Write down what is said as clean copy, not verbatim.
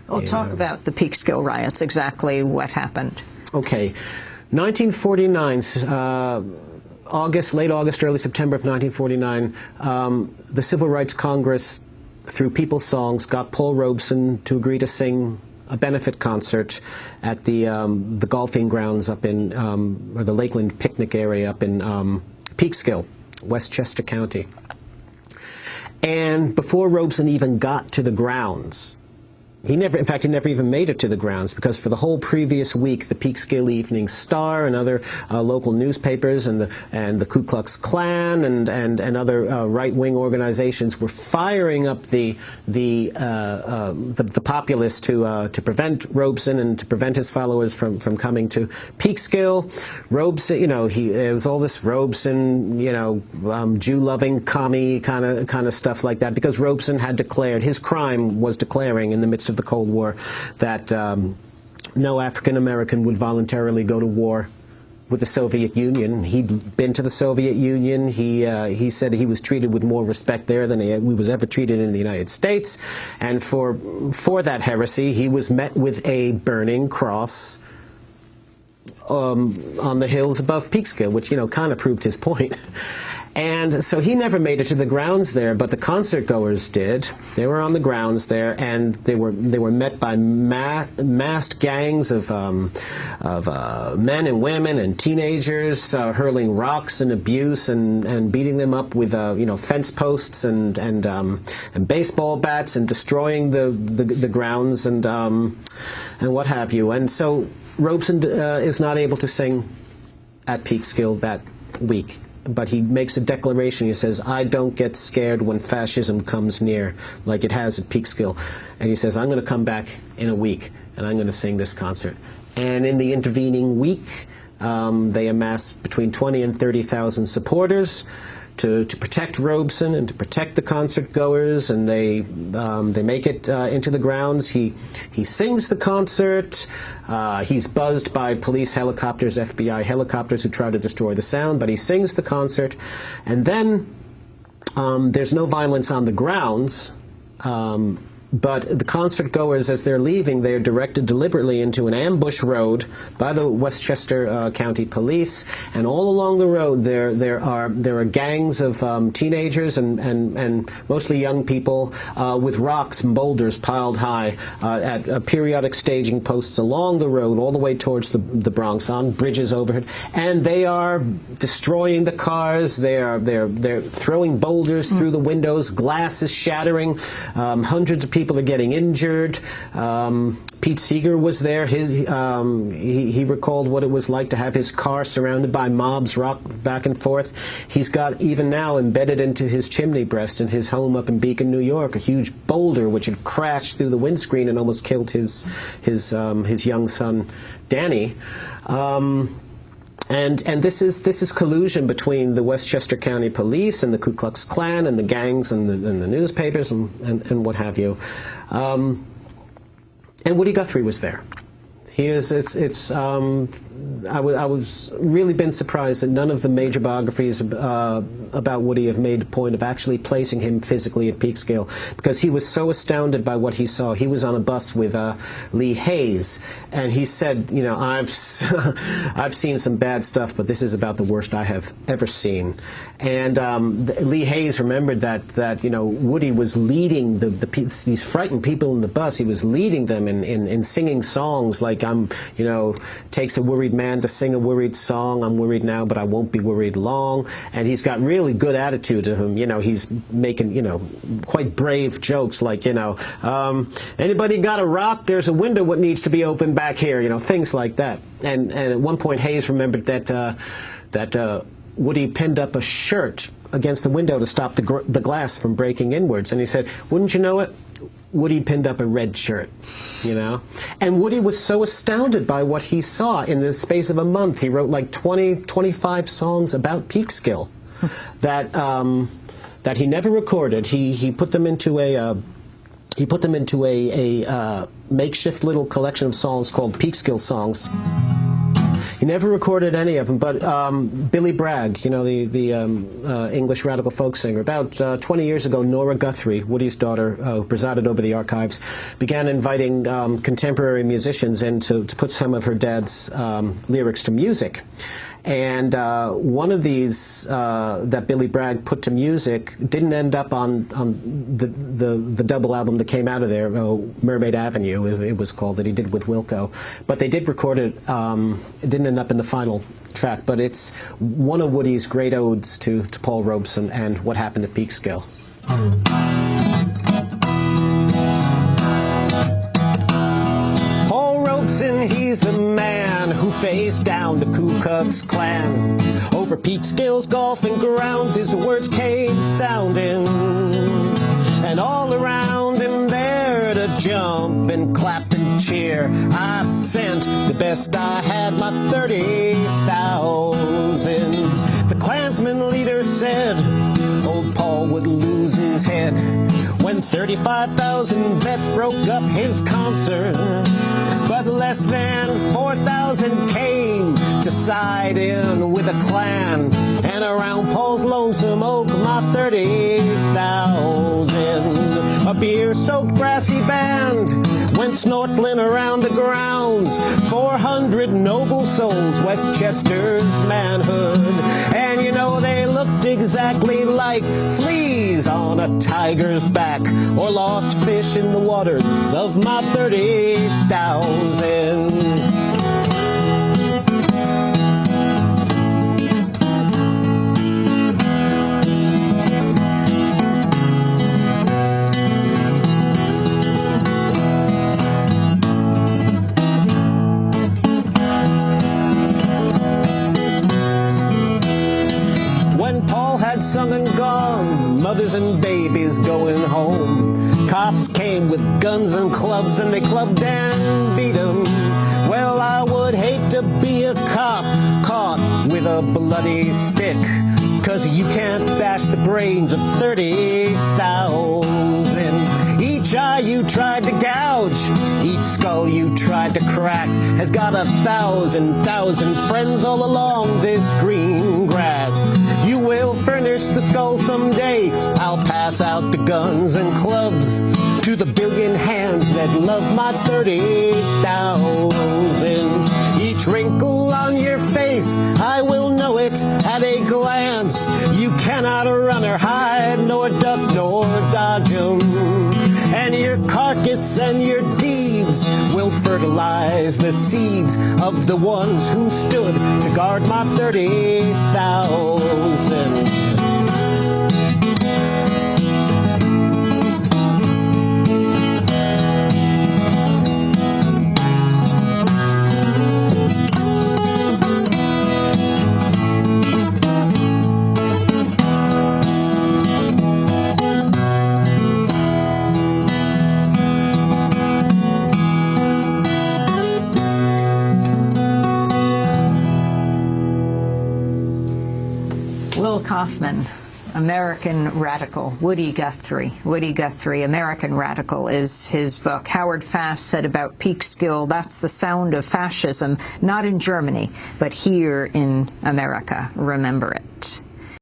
Well, talk about the Peekskill riots, exactly what happened. Okay. 1949, late August, early September of 1949, the Civil Rights Congress, through People's Songs, got Paul Robeson to agree to sing a benefit concert at the golfing grounds up in, or the Lakeland picnic area up in Peekskill, Westchester County. And before Robeson even got to the grounds, in fact, he never even made it to the grounds, because for the whole previous week, the Peekskill Evening Star and other local newspapers and the Ku Klux Klan and other right-wing organizations were firing up the populace to prevent Robeson and to prevent his followers from coming to Peekskill. Robeson, it was all this Robeson, Jew-loving commie kind of stuff like that, because Robeson had declared, his crime was declaring in the midst of the Cold War that no African American would voluntarily go to war with the Soviet Union. He'd been to the Soviet Union. He said he was treated with more respect there than he was ever treated in the United States. And for that heresy, he was met with a burning cross on the hills above Peekskill, which kind of proved his point. And so he never made it to the grounds there, but the concert goers did. They were on the grounds there, and they were met by massed gangs of men and women and teenagers hurling rocks and abuse and beating them up with fence posts and baseball bats and destroying the grounds and what have you. And so Robeson is not able to sing at Peekskill that week. But he makes a declaration. He says, "I don't get scared when fascism comes near, like it has at Peekskill." And he says, "I'm going to come back in a week, and I'm going to sing this concert." And in the intervening week, they amass between 20 and 30,000 supporters to protect Robeson and to protect the concert goers, and they make it into the grounds. He sings the concert. He's buzzed by police helicopters, FBI helicopters who try to destroy the sound, but he sings the concert. And then there's no violence on the grounds, but the concert goers, as they're leaving, they're directed deliberately into an ambush road by the Westchester County Police. And all along the road, there are gangs of teenagers and mostly young people with rocks and boulders piled high at periodic staging posts along the road, all the way towards the Bronx, on bridges overhead. And they are destroying the cars. They're throwing boulders through the windows. Glass is shattering. Hundreds of people are getting injured. Pete Seeger was there. He recalled what it was like to have his car surrounded by mobs rock back and forth. He's got, even now, embedded into his chimney breast in his home up in Beacon, New York, a huge boulder which had crashed through the windscreen and almost killed his young son, Danny. And this is collusion between the Westchester County Police and the Ku Klux Klan and the gangs and the newspapers and what have you. And Woody Guthrie was there. I was really been surprised that none of the major biographies about Woody have made a point of actually placing him physically at Peekskill, because he was so astounded by what he saw. He was on a bus with Lee Hayes, and he said, I've seen some bad stuff, but this is about the worst I have ever seen. And Lee Hayes remembered that Woody was leading these frightened people in the bus. He was leading them in singing songs like takes a worried man to sing a worried song. I'm worried now, but I won't be worried long. And he's got really good attitude to him. He's making, quite brave jokes like, anybody got a rock? There's a window what needs to be opened back here, things like that. And at one point, Hayes remembered that Woody pinned up a shirt against the window to stop the glass from breaking inwards. And he said, wouldn't you know it? Woody pinned up a red shirt, And Woody was so astounded by what he saw in the space of a month. He wrote like 25 songs about Peekskill that he never recorded. He put them into a makeshift little collection of songs called Peekskill Songs. He never recorded any of them, but Billy Bragg, you know, the English radical folk singer, about 20 years ago, Nora Guthrie, Woody's daughter, who presided over the archives, began inviting contemporary musicians in to put some of her dad's lyrics to music. And one of these that Billy Bragg put to music didn't end up on the double album that came out of there, Mermaid Avenue, it was called, that he did with Wilco. But they did record it. It didn't end up in the final track, but it's one of Woody's great odes to Paul Robeson and what happened at Peekskill. Paul Robeson, he's the man who faced down the Ku Klux Klan. Over Peekskill's golfing grounds, his words came sounding, and all around him there to jump and clap and cheer, I sent the best I had, my 30,000. The Klansman leader said old Paul would lose his head when 35,000 vets broke up his concert. But less than 4,000 came to side in with the Klan, and around Paul's lonesome oak, my 30,000. A beer-soaked brassy band went snortling around the grounds. 400 noble souls, Westchester's manhood. And you know, they looked exactly like fleas on a tiger's back, or lost fish in the waters of my 30,000. Sung and gone, mothers and babies going home. Cops came with guns and clubs, and they clubbed and beat 'em. Well, I would hate to be a cop caught with a bloody stick, 'cause you can't bash the brains of 30,000. Each eye you tried to gouge, each skull you tried to crack, has got 1,000 friends all along this green grass. You will furnish the skull someday. I'll pass out the guns and clubs to the billion hands that love my 30,000. Each wrinkle on your face, I will know it at a glance. You cannot run or hide, nor duck, nor dodge 'em. And your carcass and your deeds will fertilize the seeds of the ones who stood to guard my 30,000. Kaufman, American Radical, Woody Guthrie. Woody Guthrie, American Radical is his book. Howard Fast said about Peekskill, that's the sound of fascism, not in Germany, but here in America. Remember it.